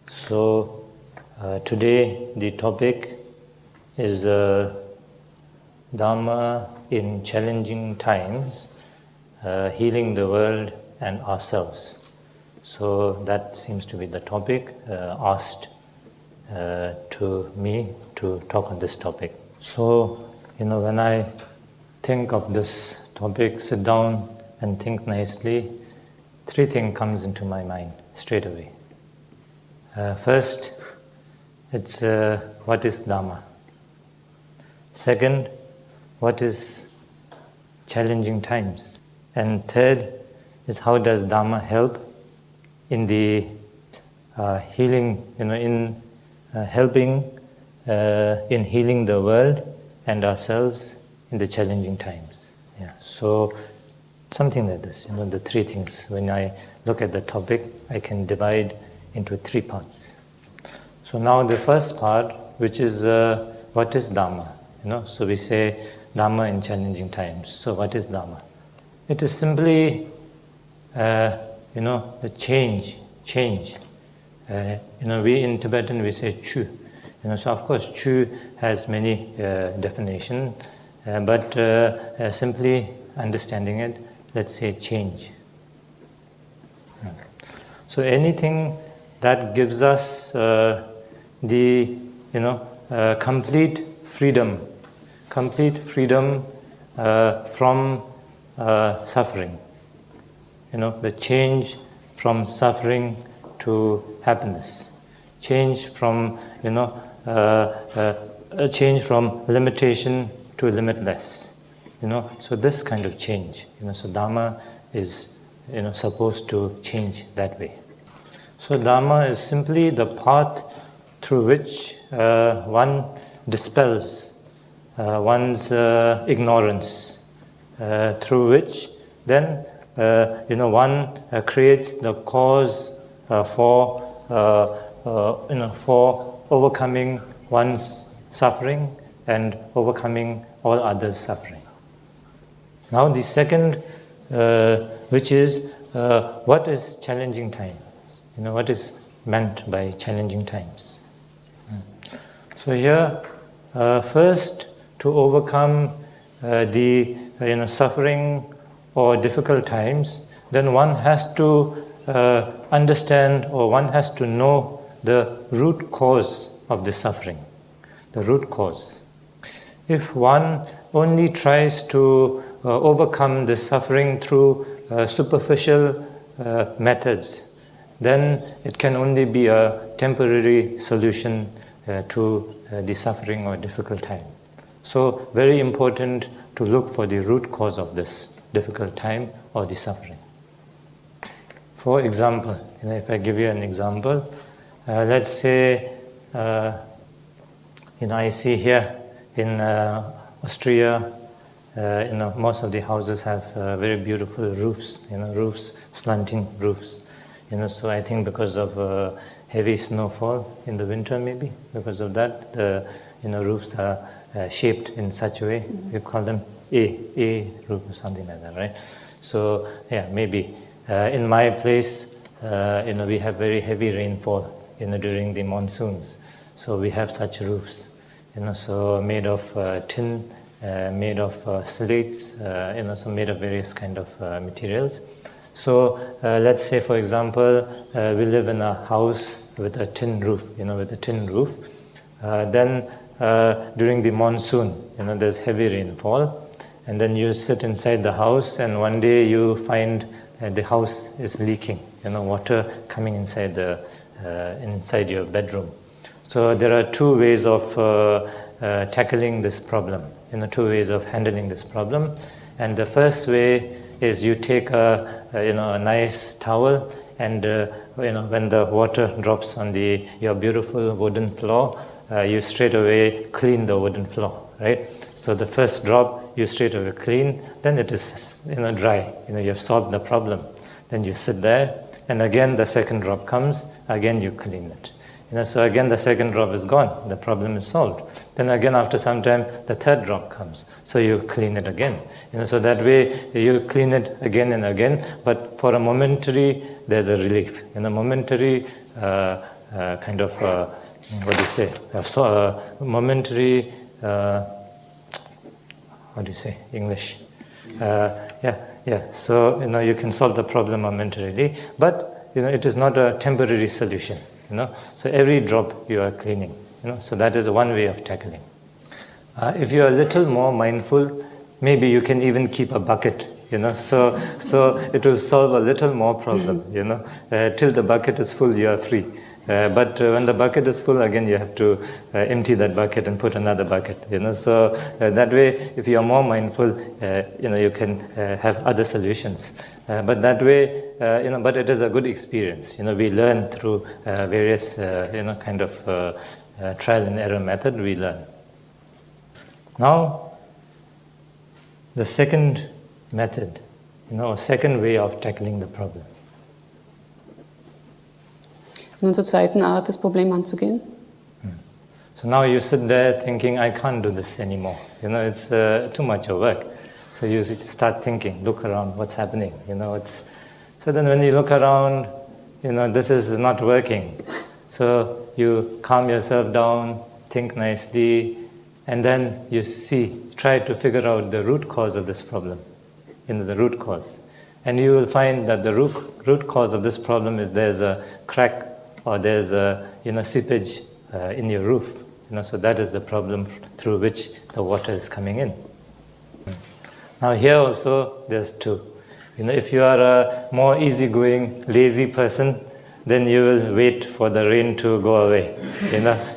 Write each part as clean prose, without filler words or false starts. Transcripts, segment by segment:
So today the topic is Dharma in challenging times, healing the world and ourselves. So that seems to be the topic asked to me to talk on this topic. So, when I think of this topic, sit down and think nicely, three things comes into my mind straight away. First, it's what is Dharma? Second, what is challenging times? And third is how does Dharma help in the healing, in helping in healing the world and ourselves in the challenging times. Yeah. So something like this, the three things. When I look at the topic, I can divide into three parts. So now the first part, which is what is Dharma? So we say Dharma in challenging times. So what is Dharma? It is simply, the change. We in Tibetan we say Chu. So of course Chu has many definitions, but simply understanding it, let's say change. So anything that gives us the complete freedom from suffering. The change from suffering to happiness, change from change from limitation to limitless. So this kind of change. So Dharma is supposed to change that way. So Dharma is simply the path through which one dispels one's ignorance, through which then one creates the cause for overcoming one's suffering and overcoming all others' suffering. Now the second, which is what is challenging times? What is meant by challenging times? So here, first to overcome the suffering or difficult times, then one has to understand, or one has to know the root cause of the suffering, the root cause. If one only tries to overcome the suffering through superficial methods, then it can only be a temporary solution to the suffering or difficult time. So very important to look for the root cause of this difficult time or the suffering. For example, if I give you an example, let's say, I see here in Austria, most of the houses have very beautiful roofs, roofs, slanting roofs. So I think because of heavy snowfall in the winter, maybe because of that, the roofs are shaped in such a way. We call them A roof or something like that, right? So yeah, maybe in my place, we have very heavy rainfall, during the monsoons. So we have such roofs, so made of tin, made of slates, so made of various kind of materials. So let's say, for example, we live in a house with a tin roof, then during the monsoon, there's heavy rainfall, and then you sit inside the house, and one day you find the house is leaking, water coming inside inside your bedroom. So there are two ways of tackling this problem, two ways of handling this problem. And the first way is you take a nice towel, and when the water drops on your beautiful wooden floor, you straight away clean the wooden floor, right? So the first drop you straight away clean, then it is dry. You've solved the problem. Then you sit there, and again the second drop comes, again you clean it. So again the second drop is gone, the problem is solved. Then again after some time the third drop comes, so you clean it again. So that way you clean it again and again, but for a momentary there's a relief. Momentary what do you say, momentary, how do you say, English? So, you can solve the problem momentarily, but, it is not a temporary solution, So every drop you are cleaning, So that is one way of tackling. If you are a little more mindful, maybe you can even keep a bucket, So it will solve a little more problem, Till the bucket is full, you are free. But when the bucket is full, again you have to empty that bucket and put another bucket. So that way, if you are more mindful, you can have other solutions. But that way, but it is a good experience. We learn through various, trial and error method. We learn. Now, the second method, second way of tackling the problem. Nun zur zweiten Art, das Problem anzugehen. So now you sit there thinking, I can't do this anymore. It's too much of work. So you start thinking, look around, what's happening? So then when you look around, this is not working. So you calm yourself down, think nicely, and then you try to figure out the root cause of this problem. The root cause. And you will find that the root cause of this problem is there's a crack or there's a seepage in your roof. So that is the problem through which the water is coming in. Now here also there's two. If you are a more easygoing, lazy person, then you will wait for the rain to go away.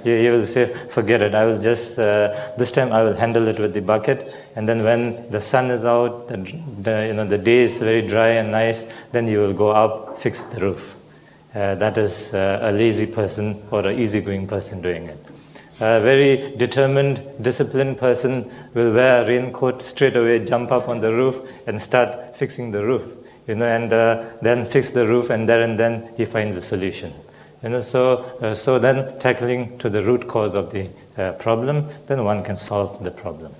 You will say, forget it, I will just, this time I will handle it with the bucket, and then when the sun is out, the day is very dry and nice, then you will go up, fix the roof. That is a lazy person or an easygoing person doing it. A very determined, disciplined person will wear a raincoat, straight away jump up on the roof and start fixing the roof. And then fix the roof, and there and then he finds a solution. So then tackling to the root cause of the problem, then one can solve the problem.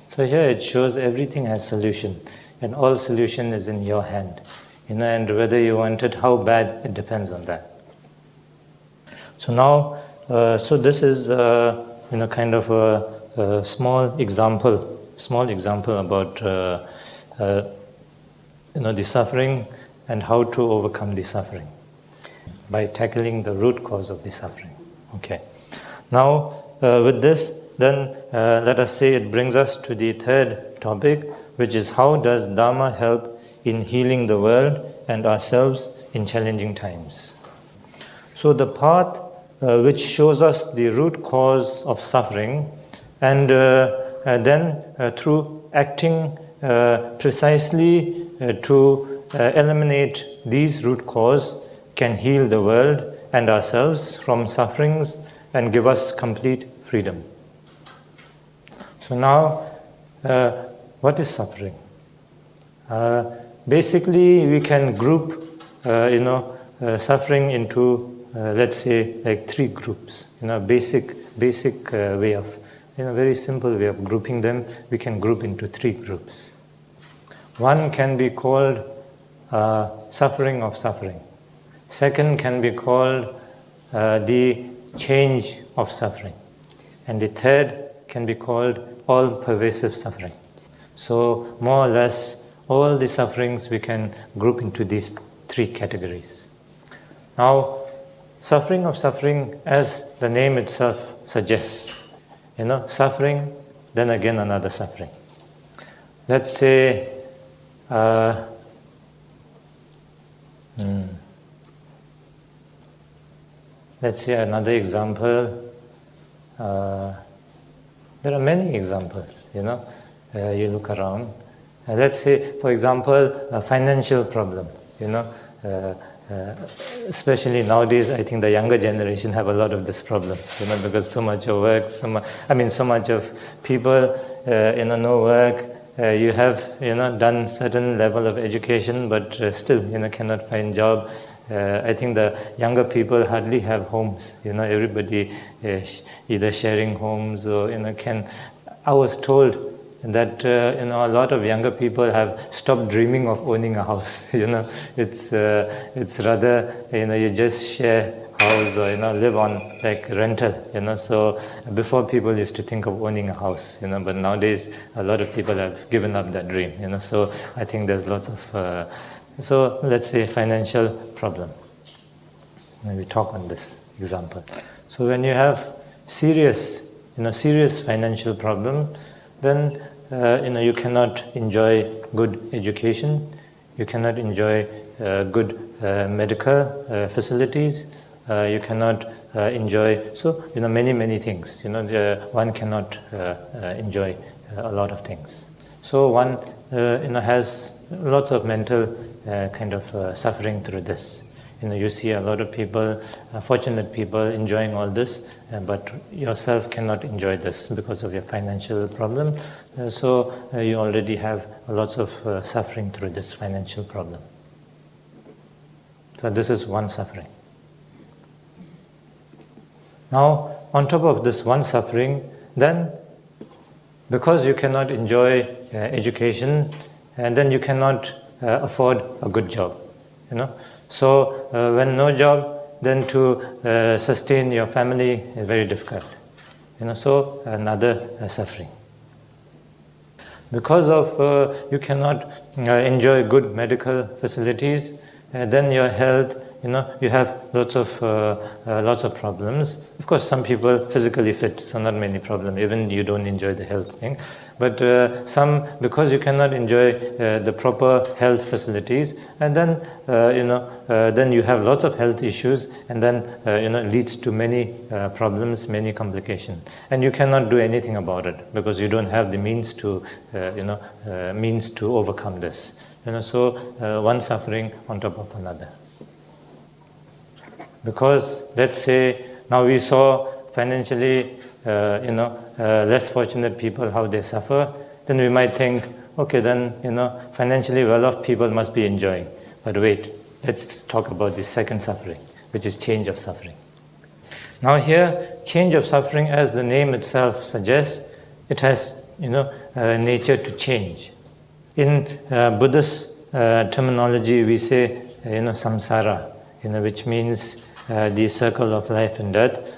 So here it shows everything has solution, and all solution is in your hand. And whether you want it, how bad, it depends on that. So now, so this is kind of a small example about the suffering and how to overcome the suffering by tackling the root cause of the suffering. Okay. Now, with this, then let us say it brings us to the third topic, which is how does Dharma help in healing the world and ourselves in challenging times. So the path which shows us the root cause of suffering, and then through acting precisely to eliminate these root cause, can heal the world and ourselves from sufferings and give us complete freedom. So now, what is suffering? Basically, we can group, suffering into, let's say, like three groups. Basic way of, very simple way of grouping them. We can group into three groups. One can be called suffering of suffering. Second can be called the change of suffering. And the third can be called all-pervasive suffering. So more or less, all the sufferings we can group into these three categories. Now, suffering of suffering, as the name itself suggests, suffering, then again another suffering. Let's say, let's say another example. There are many examples, you look around. Let's say, for example, a financial problem, especially nowadays, I think the younger generation have a lot of this problem, because so much of work, so much of people, no work, you have, done certain level of education, but still, cannot find job. I think the younger people hardly have homes, everybody either sharing homes or, I was told, that a lot of younger people have stopped dreaming of owning a house. It's rather you just share house or live on like rental. So before people used to think of owning a house. But nowadays a lot of people have given up that dream. So I think there's lots of so let's say financial problem. We talk on this example. So when you have serious financial problem, then you cannot enjoy good education, you cannot enjoy good medical facilities, you cannot enjoy many things. One cannot enjoy a lot of things. So one has lots of mental kind of suffering through this. You see a lot of people, fortunate people, enjoying all this, but yourself cannot enjoy this because of your financial problem. So you already have lots of suffering through this financial problem. So this is one suffering. Now, on top of this one suffering, then because you cannot enjoy education, and then you cannot afford a good job. So when no job, then to sustain your family is very difficult. So another suffering. Because of you cannot enjoy good medical facilities, then your health, you have lots of problems. Of course, some people physically fit, so not many problems. Even you don't enjoy the health thing. But some, because you cannot enjoy the proper health facilities, and then then you have lots of health issues, and then leads to many problems, many complications, and you cannot do anything about it because you don't have the means to overcome this. So one suffering on top of another. Because let's say now we saw financially less fortunate people, how they suffer, then we might think, okay, then financially well-off people must be enjoying. But wait, let's talk about the second suffering, which is change of suffering. Now here, change of suffering, as the name itself suggests, it has nature to change. In Buddhist terminology, we say samsara, which means the circle of life and death.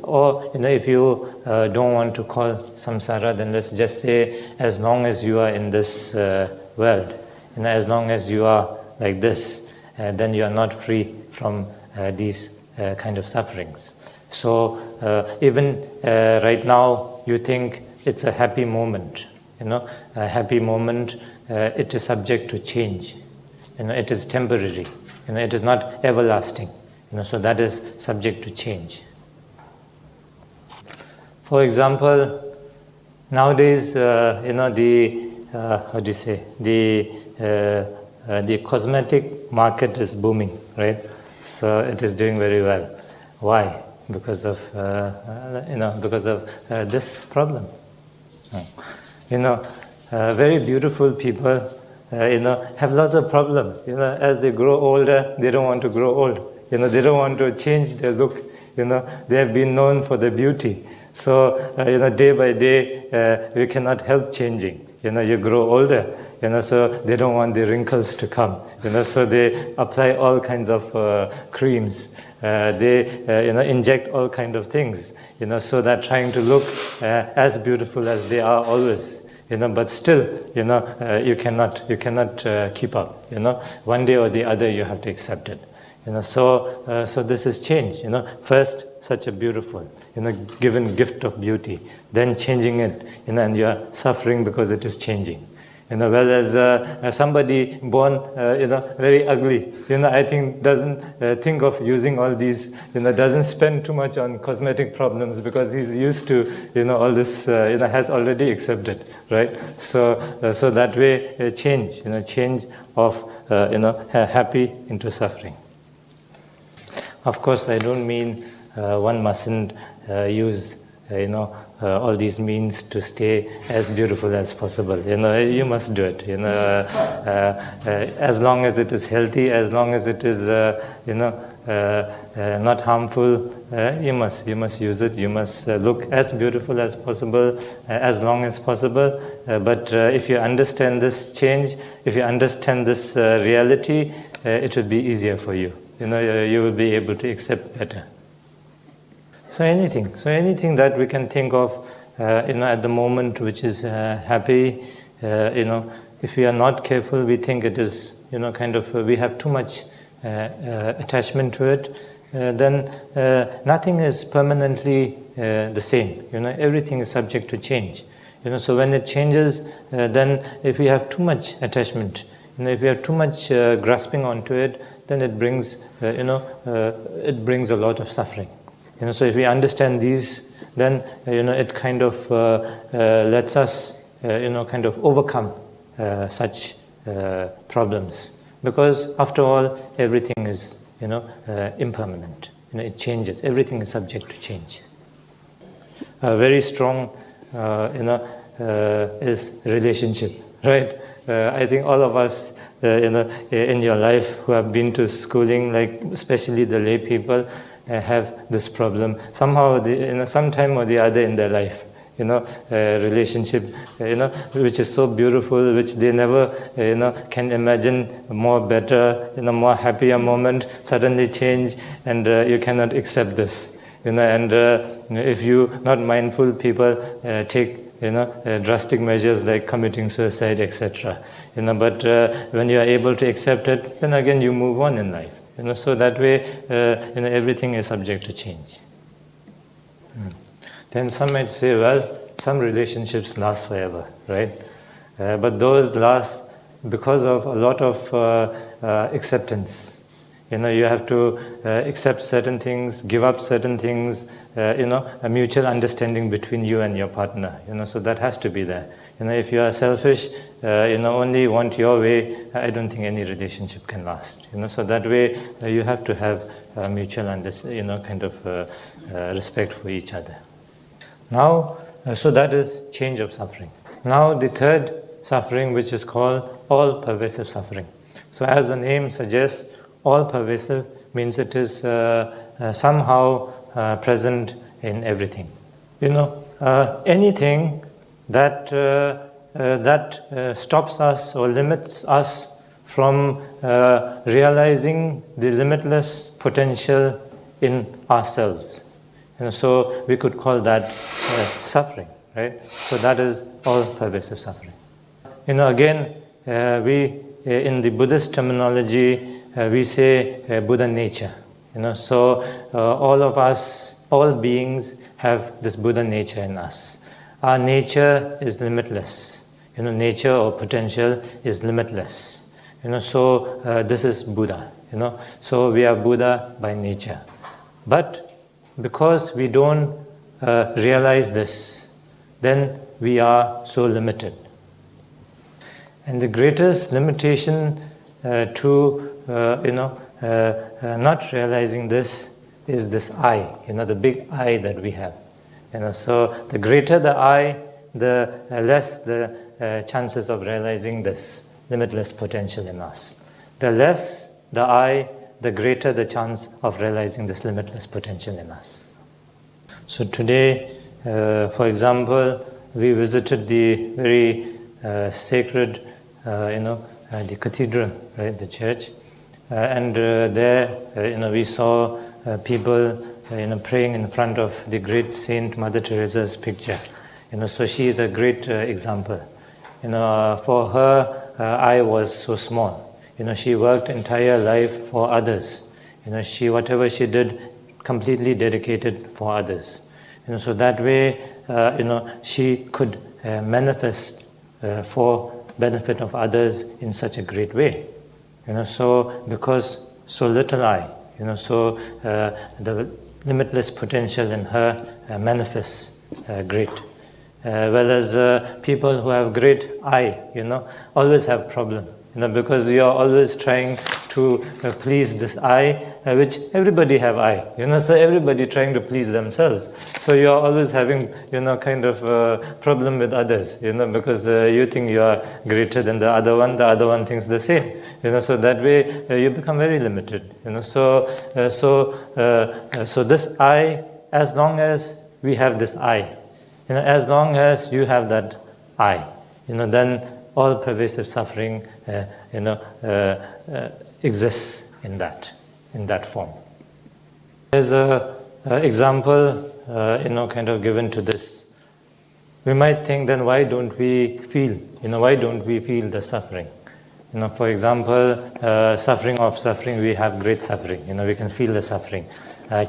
Or if you don't want to call samsara, then let's just say as long as you are in this world, as long as you are like this, then you are not free from these kind of sufferings. So even right now you think it's a happy moment, a happy moment, it is subject to change, it is temporary, it is not everlasting, so that is subject to change. For example, nowadays, the cosmetic market is booming, right? So it is doing very well. Why? Because of this problem. Very beautiful people, have lots of problems. As they grow older, they don't want to grow old. They don't want to change their look. They have been known for their beauty. So, day by day, we cannot help changing. You grow older, so they don't want the wrinkles to come. So they apply all kinds of creams. They, inject all kinds of things, so that trying to look as beautiful as they are always. But still, you cannot keep up. One day or the other, you have to accept it. So this is change. First, such a beautiful, given gift of beauty, then changing it, and you are suffering because it is changing. Whereas somebody born, very ugly, I think doesn't think of using all these, doesn't spend too much on cosmetic problems because he's used to, all this, has already accepted, right? So that way, change, change of, happy into suffering. Of course, I don't mean one mustn't use, all these means to stay as beautiful as possible. You must do it. As long as it is healthy, as long as it is, not harmful, you must use it. You must look as beautiful as possible, as long as possible. But if you understand this change, if you understand this reality, it will be easier for you. You will be able to accept better. So anything that we can think of, at the moment, which is happy, if we are not careful, we think it is, we have too much attachment to it. Then nothing is permanently the same. Everything is subject to change. So when it changes, then if we have too much attachment, if we have too much grasping onto it, then it brings, it brings a lot of suffering. So if we understand these, then it kind of lets us overcome such problems, because after all, everything is impermanent. It changes. Everything is subject to change. Very strong is relationship, right? I think all of us in your life who have been to schooling, like especially the lay people, have this problem somehow, sometime or the other in their life. Relationship, which is so beautiful, which they never, can imagine more better, more happier moment suddenly change, and you cannot accept this. And if you not mindful, people take drastic measures like committing suicide, etc. But when you are able to accept it, then again you move on in life. So that way, everything is subject to change. Then some might say, well, some relationships last forever, right? But those last because of a lot of acceptance. You have to accept certain things, give up certain things, a mutual understanding between you and your partner, so that has to be there. If you are selfish, only want your way, I don't think any relationship can last. So that way you have to have mutual respect for each other. Now, so that is change of suffering. Now the third suffering, which is called all-pervasive suffering. So as the name suggests, all-pervasive means it is somehow present in everything. Anything that stops us or limits us from realizing the limitless potential in ourselves. So we could call that suffering, right? So that is all-pervasive suffering. Again, we in the Buddhist terminology, we say Buddha nature. So all of us, all beings have this Buddha nature in us. Our nature is limitless. Nature or potential is limitless. So this is Buddha. So we are Buddha by nature. But because we don't realize this, then we are so limited. And the greatest limitation to not realizing this is this I, the big I that we have. So the greater the I, the less the chances of realizing this limitless potential in us. The less the I, the greater the chance of realizing this limitless potential in us. So today, for example, we visited the very sacred, the cathedral, right, the church, and there, we saw people, praying in front of the great Saint Mother Teresa's picture. So she is a great example. For her, I was so small. She worked entire life for others. Whatever she did, completely dedicated for others. So that way, she could manifest for benefit of others in such a great way. So because so little I, so the limitless potential in her manifests great. Whereas people who have great I, always have problem. Because you are always trying to please this I, which everybody have I, so everybody trying to please themselves. So you are always having, kind of problem with others, because you think you are greater than the other one thinks the same, so that way you become very limited, so this I, as long as we have this I, as long as you have that I, then all pervasive suffering, exists in that form. There's a example, kind of given to this. We might think, then why don't we feel? Why don't we feel the suffering? For example, suffering, we have great suffering. We can feel the suffering.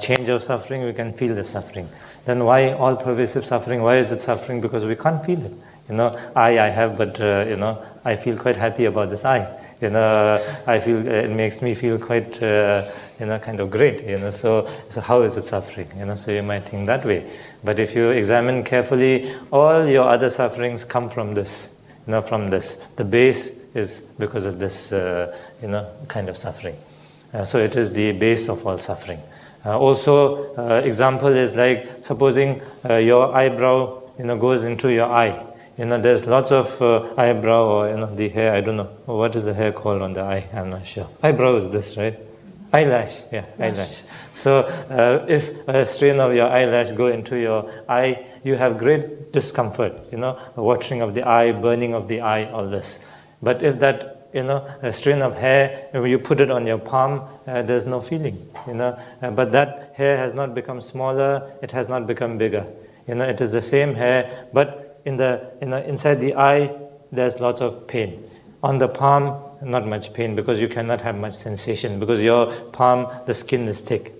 Change of suffering, we can feel the suffering. Then why all pervasive suffering? Why is it suffering? Because we can't feel it. I have, but I feel quite happy about this I. I feel it makes me feel quite, kind of great. So how is it suffering? So you might think that way. But if you examine carefully, all your other sufferings come from this. From this. The base is because of this, kind of suffering. So it is the base of all suffering. Also, example is like supposing your eyebrow, goes into your eye. There's lots of eyebrow or the hair. I don't know what is the hair called on the eye. I'm not sure. Eyebrow is this, right? Eyelash, yeah, eyelash. So if a strain of your eyelash go into your eye, you have great discomfort. Watering of the eye, burning of the eye, all this. But if that a strain of hair, when you put it on your palm, there's no feeling. But that hair has not become smaller. It has not become bigger. It is the same hair, but inside the eye, there's lots of pain. On the palm, not much pain because you cannot have much sensation because your palm, the skin is thick.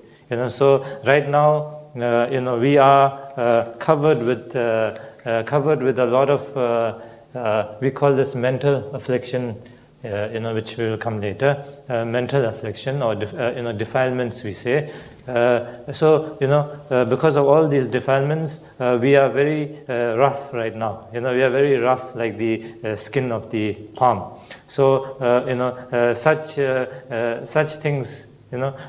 So right now, we are covered with a lot of we call this mental affliction, which will come later. Mental affliction or defilements, we say. So because of all these defilements, we are very rough right now. We are very rough, like the skin of the palm. So such things,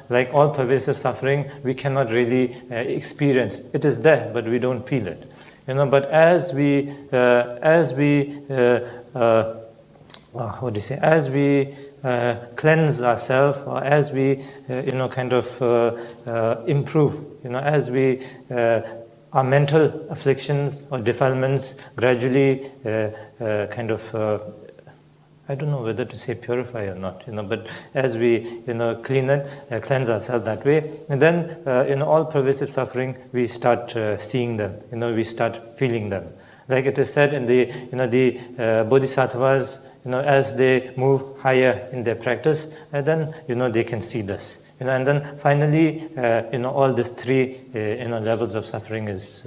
like all pervasive suffering, we cannot really experience. It is there, but we don't feel it. But as we cleanse ourselves, or as we kind of improve, as we our mental afflictions or defilements gradually kind of I don't know whether to say purify or not, but as we cleanse ourselves that way, and then all pervasive suffering, we start seeing them, we start feeling them. Like it is said in the bodhisattvas, as they move higher in their practice, and then they can see this, and then finally all these three levels of suffering is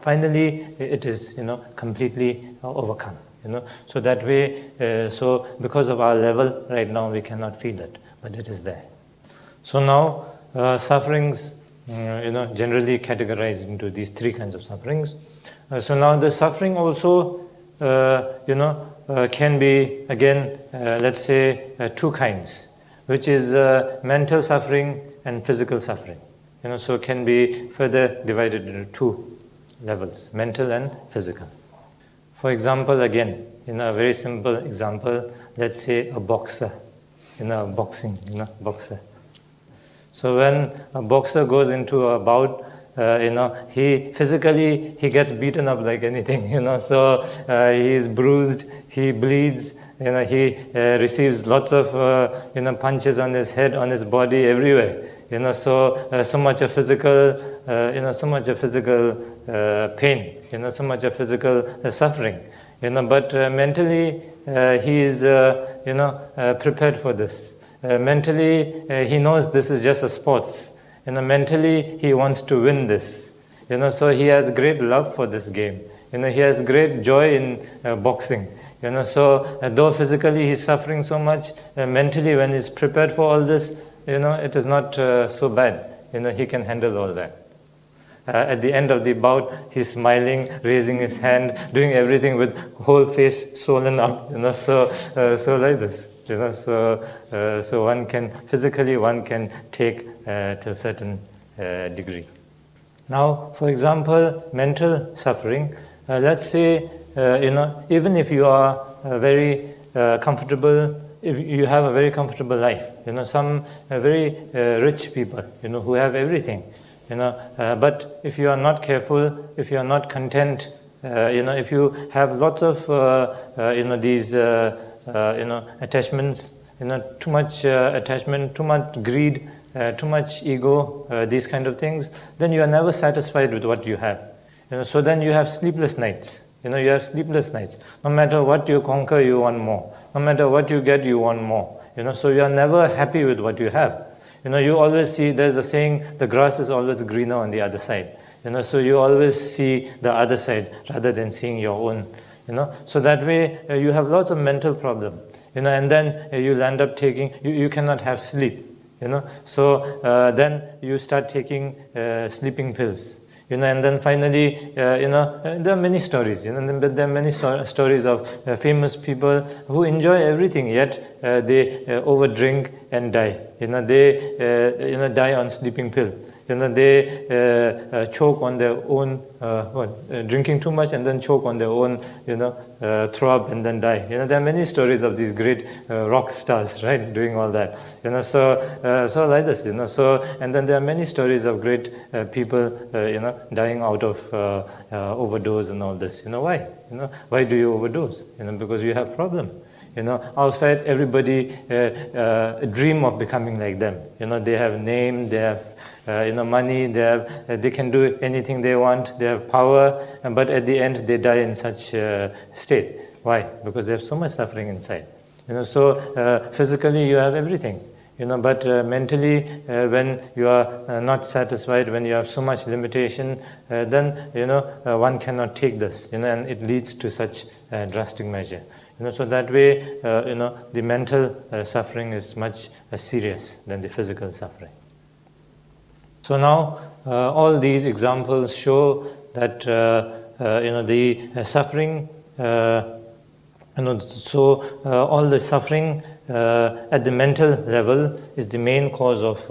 finally it is completely overcome. So that way, so because of our level right now, we cannot feel it, but it is there. So now sufferings, generally categorized into these three kinds of sufferings. So now the suffering also, can be again, let's say, two kinds, which is mental suffering and physical suffering. So it can be further divided into two levels, mental and physical. For example, again, a very simple example, let's say a boxer, boxing, boxer. So when a boxer goes into a bout, he physically gets beaten up like anything, so he is bruised, he bleeds, he receives lots of punches on his head, on his body, everywhere. So much of physical, pain, so much of physical suffering. But mentally, he is, prepared for this. Mentally, he knows this is just a sports. Mentally, he wants to win this. So he has great love for this game. He has great joy in boxing. So though physically he's suffering so much, mentally, when he's prepared for all this, it is not so bad. He can handle all that. At the end of the bout, he's smiling, raising his hand, doing everything with whole face swollen up. So like this. So one can physically take to a certain degree. Now, for example, mental suffering. Let's say even if you are very comfortable, if you have a very comfortable life, some very rich people, who have everything, but if you are not careful, if you are not content, if you have lots of these attachments, too much attachment, too much greed, too much ego, these kind of things, then you are never satisfied with what you have. So then you have sleepless nights. You have sleepless nights. No matter what you conquer, you want more. No matter what you get, you want more. So you are never happy with what you have. You always see, there's a saying, the grass is always greener on the other side. So you always see the other side rather than seeing your own. So that way you have lots of mental problem. And then you'll end up taking, you cannot have sleep. So then you start taking sleeping pills. And then finally, there are many stories. There are many stories of famous people who enjoy everything, yet they overdrink and die. They die on sleeping pill. They choke on their own, drinking too much and then choke on their own, throw up and then die. There are many stories of these great rock stars, right, doing all that. So like this, So, and then there are many stories of great people, dying out of overdose and all this. Why? Why do you overdose? Because you have problem. Outside everybody dream of becoming like them. They have name, they have money, they can do anything they want, they have power, but at the end they die in such state. Why? Because they have so much suffering inside. So physically you have everything, but mentally when you are not satisfied, when you have so much limitation, then one cannot take this, and it leads to such drastic measure. So that way, the mental suffering is much serious than the physical suffering. So now, all these examples show that the suffering. So all the suffering at the mental level is the main cause of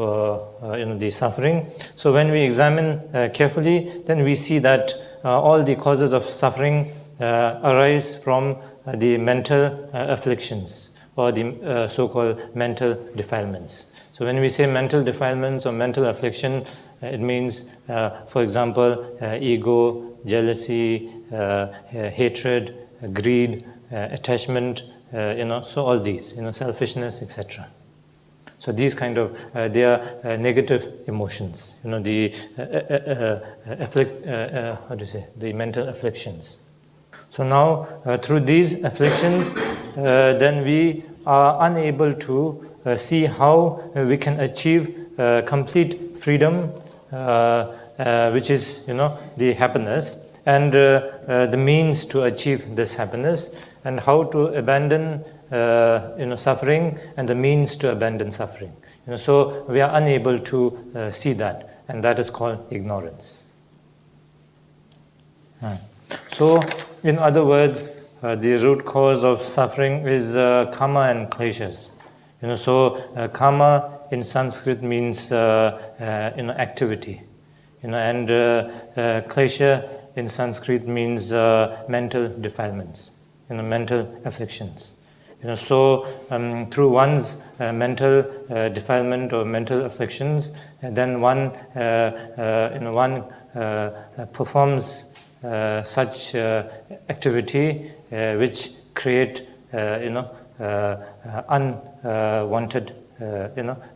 the suffering. So when we examine carefully, then we see that all the causes of suffering arise from the mental afflictions, or the so-called mental defilements. So when we say mental defilements or mental affliction, it means, for example, ego, jealousy, hatred, greed, attachment, so all these, selfishness, etc. So these kind of, they are negative emotions, the the mental afflictions. So now, through these afflictions, then we are unable to see how we can achieve complete freedom, which is, the happiness, and the means to achieve this happiness, and how to abandon, suffering, and the means to abandon suffering. So we are unable to see that, and that is called ignorance. So, in other words, the root cause of suffering is karma and kleshas. So karma in Sanskrit means activity, and klesha in Sanskrit means mental defilements, mental afflictions. So through one's mental defilement or mental afflictions, then one performs such activity which create unwanted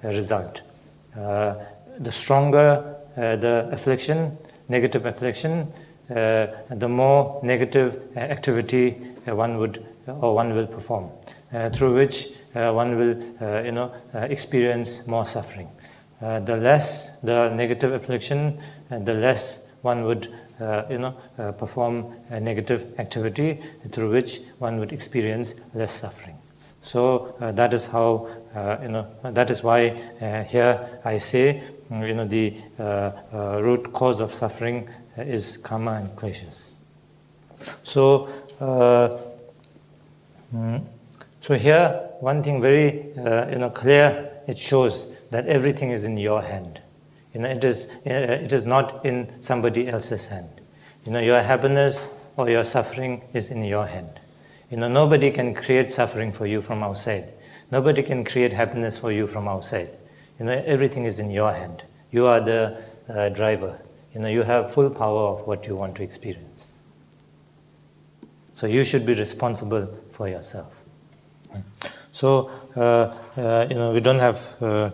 result. The stronger the affliction, negative affliction, the more negative activity one will perform, through which one will experience more suffering. The less the negative affliction, the less one would perform a negative activity, through which one would experience less suffering. So that is how, that is why here I say, the root cause of suffering is karma and kleshas. So So here, one thing very clear, it shows that everything is in your hand. It is not in somebody else's hand. Your happiness or your suffering is in your hand. Nobody can create suffering for you from outside. Nobody can create happiness for you from outside. Everything is in your hand. You are the driver. You have full power of what you want to experience. So you should be responsible for yourself. So, we don't have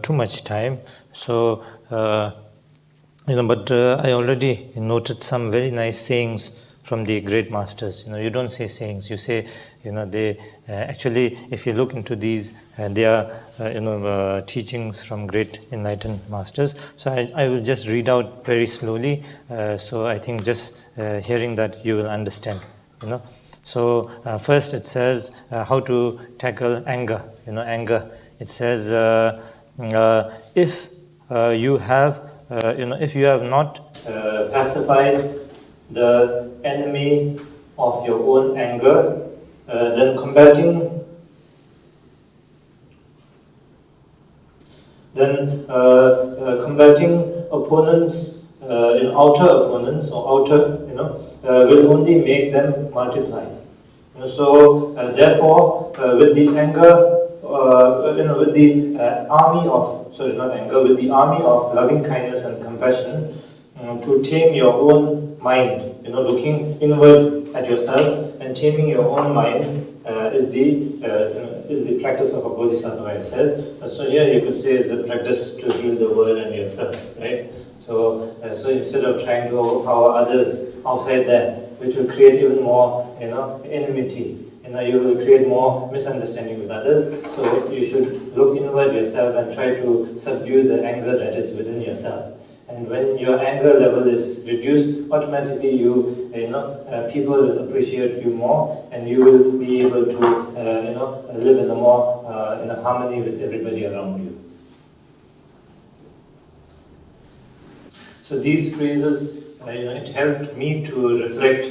too much time. So, but I already noted some very nice sayings from the great masters. You don't say sayings. You say, they actually, if you look into these, they are, teachings from great enlightened masters. So I will just read out very slowly. So I think just hearing that you will understand. So first it says how to tackle anger. Anger. It says if you have not pacified the enemy of your own anger, then combating opponents, outer opponents or outer, will only make them multiply. So therefore, with the anger, with the army of with the army of loving kindness and compassion, to tame your own mind. Looking inward at yourself and taming your own mind is the practice of a bodhisattva, it says. So here you could say is the practice to heal the world and yourself, right? So instead of trying to overpower others outside there, which will create even more, enmity. You will create more misunderstanding with others. So you should look inward yourself and try to subdue the anger that is within yourself. And when your anger level is reduced, automatically people will appreciate you more, and you will be able to live in a more in a harmony with everybody around you. So these phrases, it helped me to reflect,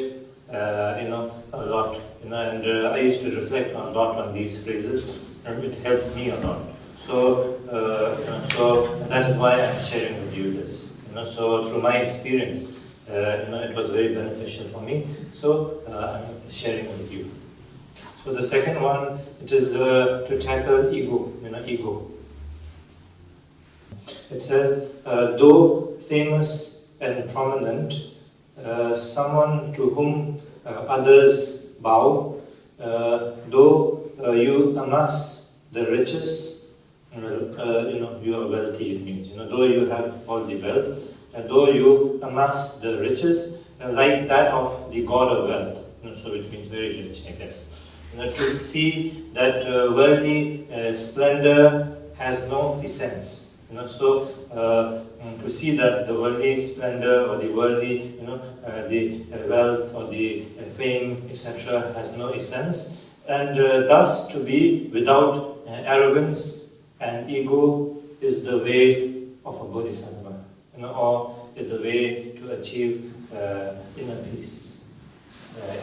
a lot, and I used to reflect a lot on these phrases, and it helped me a lot. So, so that is why I'm sharing with you this. So through my experience, it was very beneficial for me. So I'm sharing with you. So the second one, it is to tackle ego. Ego. It says, though famous and prominent, someone to whom others bow, though you amass the riches, you are wealthy, it means, though you have all the wealth, though you amass the riches like that of the god of wealth, so which means very rich, I guess. To see that worldly splendor has no essence. So to see that the worldly splendor or the worldly, the wealth or the fame, etc., has no essence, and thus to be without arrogance and ego is the way of a bodhisattva, or is the way to achieve inner peace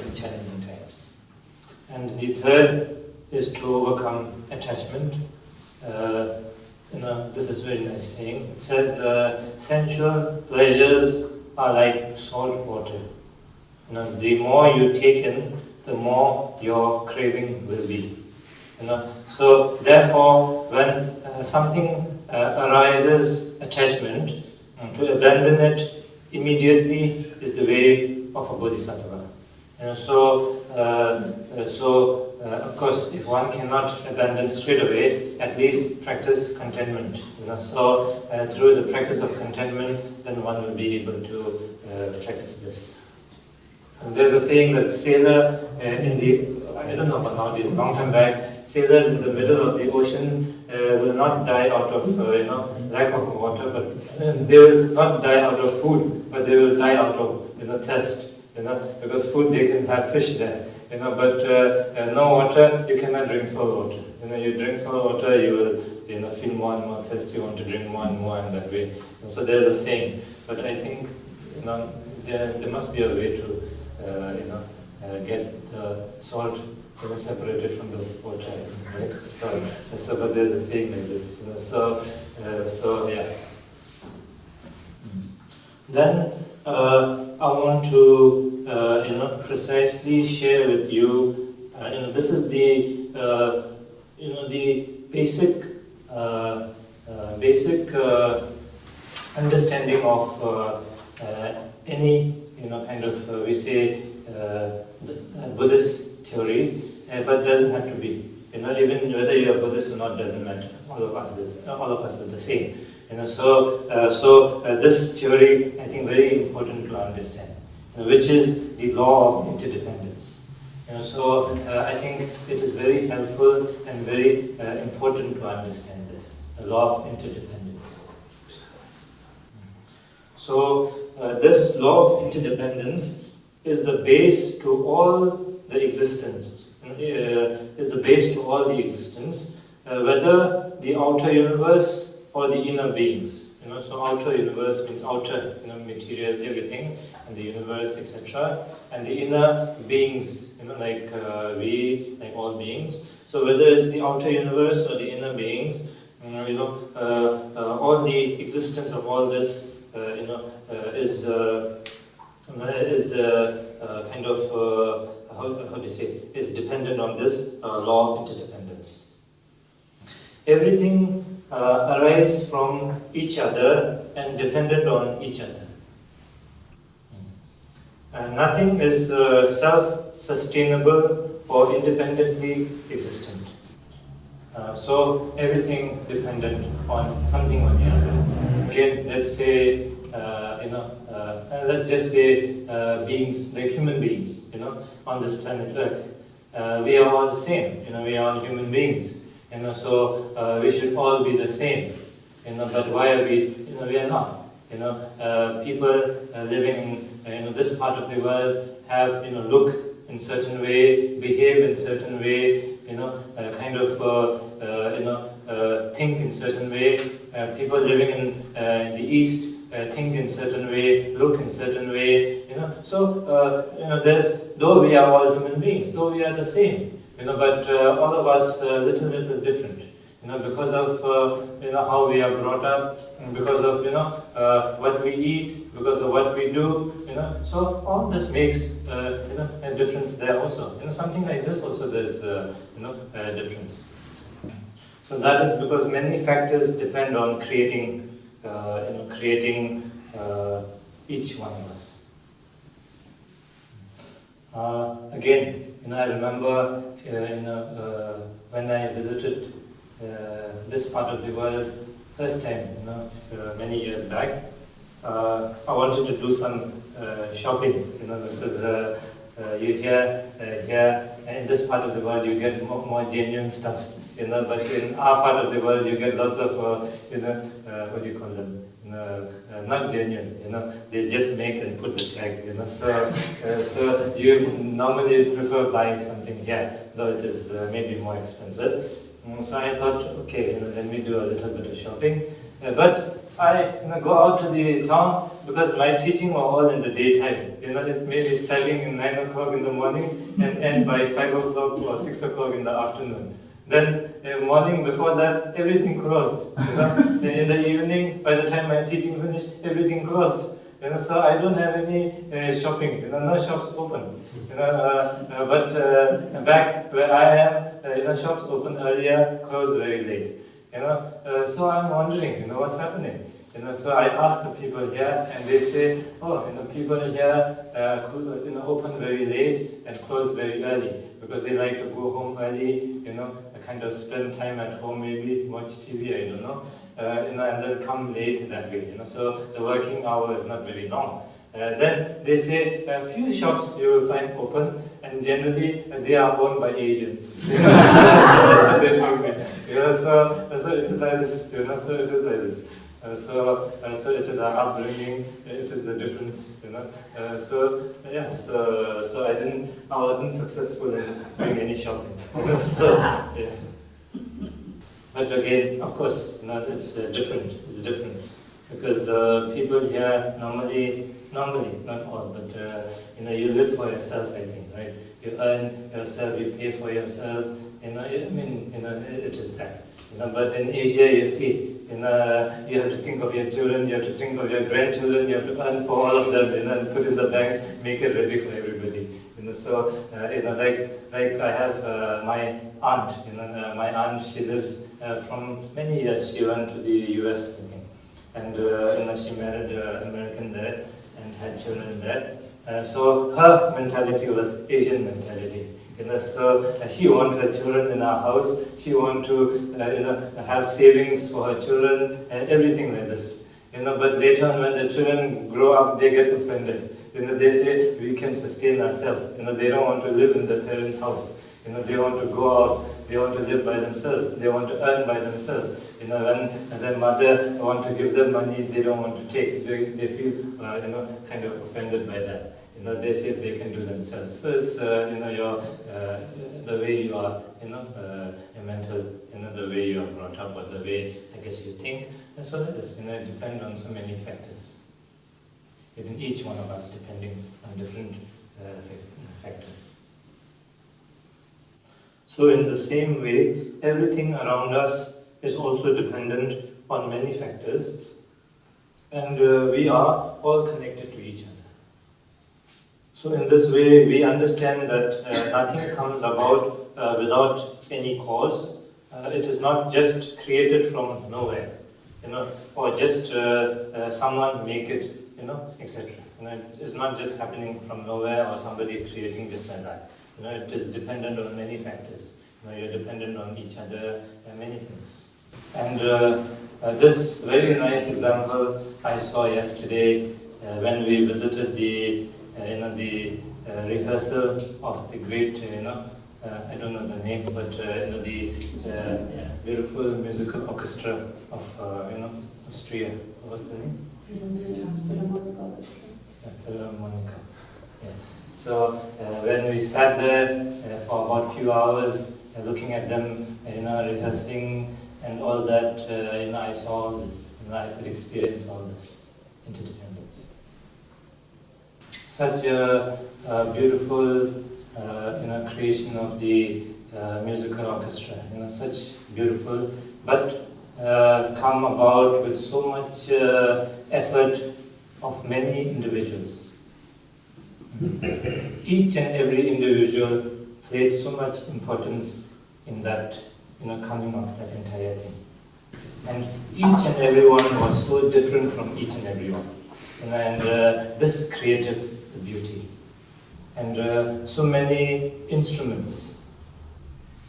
in challenging times. And the third is to overcome attachment. This is very nice saying. It says, sensual pleasures are like salt water. The more you take in, the more your craving will be. So therefore, when something arises, attachment, to abandon it immediately is the way of a bodhisattva. Of course, if one cannot abandon straight away, at least practice contentment. So through the practice of contentment, then one will be able to practice this. And there's a saying that sailor I don't know about nowadays, long time back, sailors in the middle of the ocean will not die out of lack of water, but they will not die out of food, but they will die out of thirst. Because food they can have fish there. But no water, you cannot drink salt water. You drink salt water, you will feel more and more thirsty. You want to drink more and more, and that way. And so there's a saying. But I think there must be a way to get the salt separated from the water, right? So but there's a saying like this. So yeah. Then I want to precisely share with you. This is the the basic understanding of any kind of we say Buddhist theory, but doesn't have to be. Even whether you are Buddhist or not doesn't matter. All of us are the same. So this theory, I think, very important to understand, which is the law of interdependence. So I think it is very helpful and very important to understand this, the law of interdependence. So this law of interdependence is the base to all the existence. Is the base to all the existence, whether the outer universe or the inner beings. So outer universe means outer, material, everything, and the universe, etc. And the inner beings, like we, like all beings. So whether it's the outer universe or the inner beings, all the existence of all this, is kind of how do you say, is dependent on this law of interdependence. Everything arises from each other and dependent on each other. Nothing is self-sustainable or independently existent. So everything dependent on something or the other. Again, let's say, let's just say beings, like human beings, on this planet Earth. We are all the same, we are all human beings. So we should all be the same, but why are we, we are not. People living in this part of the world have, look in certain way, behave in certain way, kind of, think in certain way. People living in the East think in certain way, look in certain way, So, there's, though we are all human beings, though we are the same, but all of us little different, because of how we are brought up, and because of what we eat, because of what we do, So all this makes a difference there also. Something like this also there's a difference. So that is because many factors depend on creating each one of us. Again, I remember when I visited this part of the world first time, many years back. I wanted to do some shopping, because you hear here in this part of the world you get more genuine stuff, but in our part of the world you get lots of, what do you call them? Not genuine, they just make and put the tag, so you normally prefer buying something here, though it is maybe more expensive. So I thought, okay, let me do a little bit of shopping, but I go out to the town because my teaching were all in the daytime. It may be starting in 9 o'clock in the morning and end by 5 o'clock or 6 o'clock in the afternoon. Then morning before that, everything closed. And in the evening, by the time my teaching finished, everything closed. So I don't have any shopping. No shops open. But back where I am, shops open earlier, close very late. So I'm wondering, what's happening? So I ask the people here, and they say, oh, people here open very late and close very early because they like to go home early, kind of spend time at home, maybe watch TV, I don't know, and then come late that way. So the working hour is not very long. Then they say a few shops you will find open, and generally they are owned by Asians. So that's what they told me. So it is like this. So it is like this. So it is our upbringing. It is the difference. So yeah. So I wasn't successful in doing any shopping. So yeah. But again, of course, it's different. It's different because people here normally, not all, but you live for yourself, I think, right? You earn yourself, you pay for yourself. It is that. But in Asia, you see, you have to think of your children, you have to think of your grandchildren, you have to earn for all of them, and put in the bank, make it ready for everybody. Like I have my aunt. My aunt, she lives from many years. She went to the US, I think, and she married an American there and had children there. So her mentality was Asian mentality. So she wanted her children in our house. She wanted to have savings for her children and everything like this. But later on, when the children grow up, they get offended. They say we can sustain ourselves. They don't want to live in their parents' house. They want to go out. They want to live by themselves. They want to earn by themselves. When their mother want to give them money, they don't want to take. They feel kind of offended by that. They say they can do themselves. So it's the way you are, mental, the way you are brought up, or the way I guess you think. And so that is, it depends on so many factors. Even each one of us depending on different factors. So in the same way, everything around us is also dependent on many factors, and we are all connected to each other. So in this way, we understand that nothing comes about without any cause. It is not just created from nowhere, or just someone make it, etc. It is not just happening from nowhere or somebody creating just like that. It is dependent on many factors. You're dependent on each other and many things. And this very nice example I saw yesterday when we visited the rehearsal of the great, I don't know the name, but the beautiful musical orchestra of Austria. What was the name? Philharmonic Orchestra. Philharmonica. Yeah. So when we sat there for about a few hours, looking at them, rehearsing and all that, I saw all this. I could experience all this interdependence. Such a beautiful, creation of the musical orchestra. Such beautiful, but come about with so much effort of many individuals. Each and every individual played so much importance in that, coming of that entire thing. And each and every one was so different from each and every one. And this created the beauty. And so many instruments.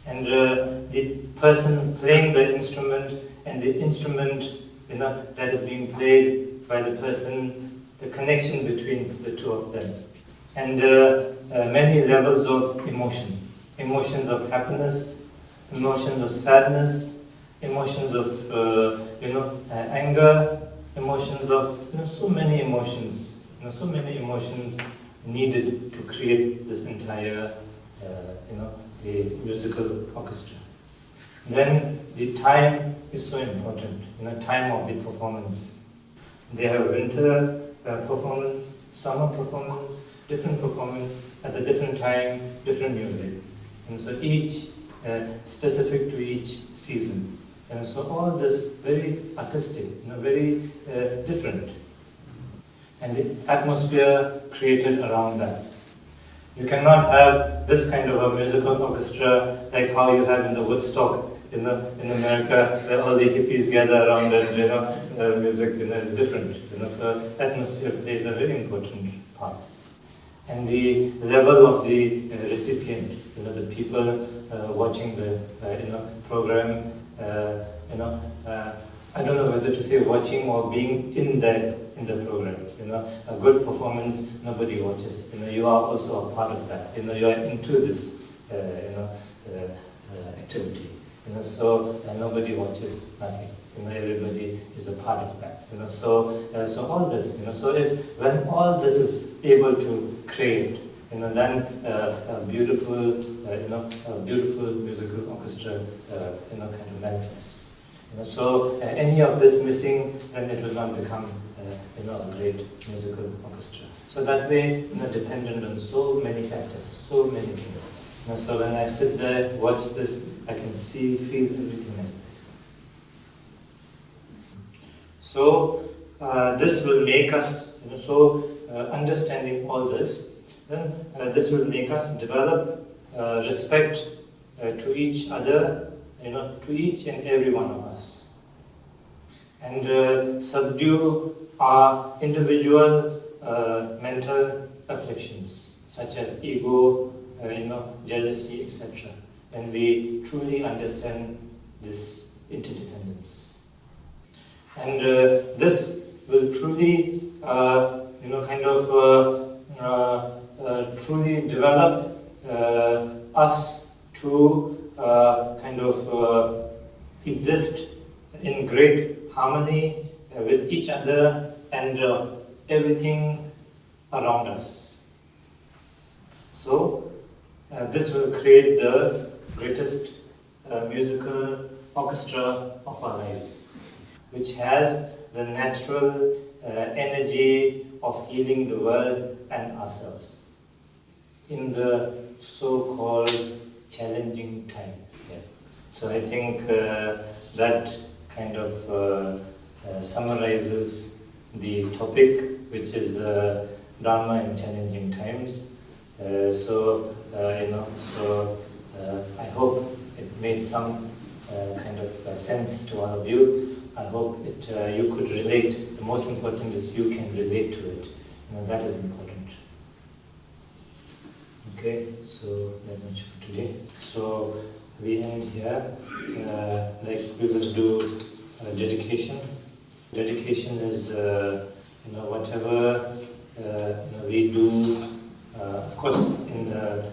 And the person playing the instrument and the instrument, that is being played by the person, the connection between the two of them. And many levels of emotion. Emotions of happiness, emotions of sadness, emotions of anger, emotions of so many emotions. So many emotions needed to create this entire the musical orchestra. Then the time is so important. Time of the performance. They have winter performance, summer performance, different performance at a different time, different music. And so each specific to each season. And so all this very artistic, very different. And the atmosphere created around that. You cannot have this kind of a musical orchestra like how you have in the Woodstock in America, where all the hippies gather around and music is different. So atmosphere plays a very important part. And the level of the recipient, the people watching the program, I don't know whether to say watching or being in the program. A good performance, nobody watches. You are also a part of that. You are into this activity. So nobody watches nothing. Everybody is a part of that. So all this. So when all this is able to create, then a beautiful, beautiful musical orchestra, kind of manifests. So any of this missing, then it will not become, a great musical orchestra. So that way, dependent on so many factors, so many things. So when I sit there, watch this, I can see, feel everything like this. So this will make us, understanding all this, then this will make us develop respect to each other, to each and every one of us, and subdue our individual mental afflictions such as ego, jealousy, etc. When we truly understand this interdependence, and this will truly, truly develop us to exist in great harmony with each other and everything around us. So this will create the greatest musical orchestra of our lives, which has the natural energy of healing the world and ourselves in the so-called challenging times. Yeah. So I think that kind of summarizes the topic, which is Dharma in challenging times. I hope it made some kind of sense to all of you. I hope you could relate. The most important is you can relate to it. That is important. Okay, so that much for today. So we end here. We will do dedication. Dedication is whatever we do. Of course, in the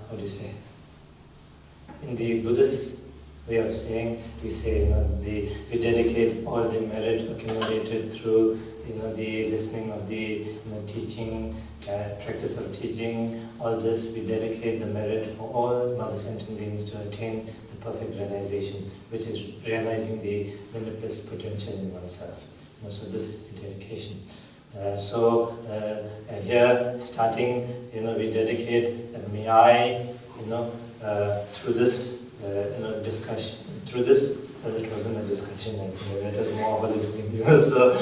how do you say? In the Buddhist way of saying, we say we dedicate all the merit accumulated through the listening of the teaching, practice of teaching. All this we dedicate the merit for all mother sentient beings to attain the perfect realization, which is realizing the limitless potential in oneself. So this is the dedication. Here, starting, we dedicate that may I, through this, discussion, through this, it wasn't a discussion, I think it was more of a listening. So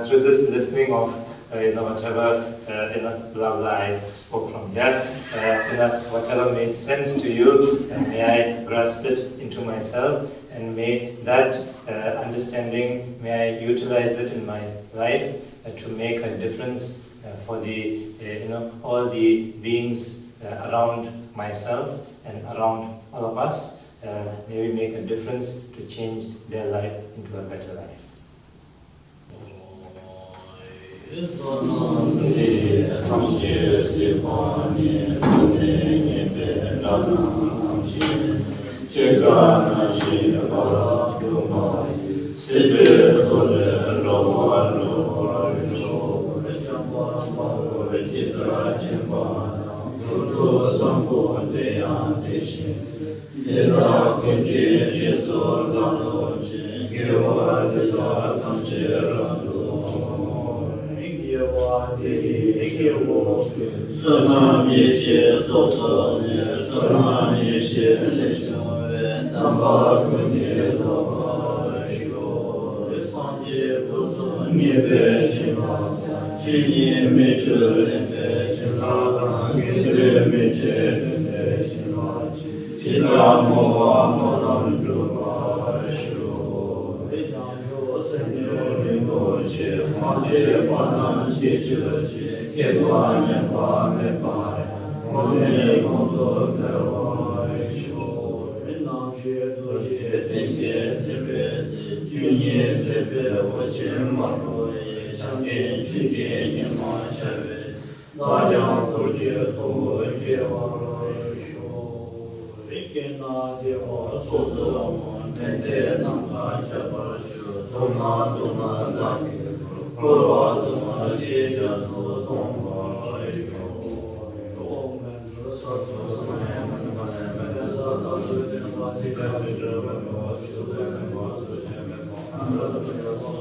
through this listening of, whatever, blah blah I spoke from here, whatever made sense to you, may I grasp it into myself, and may that understanding, may I utilize it in my life to make a difference for the, all the beings around myself and around all of us. May we make a difference to change their life into a better life.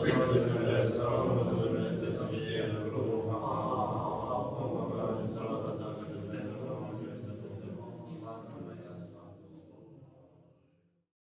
Thank you.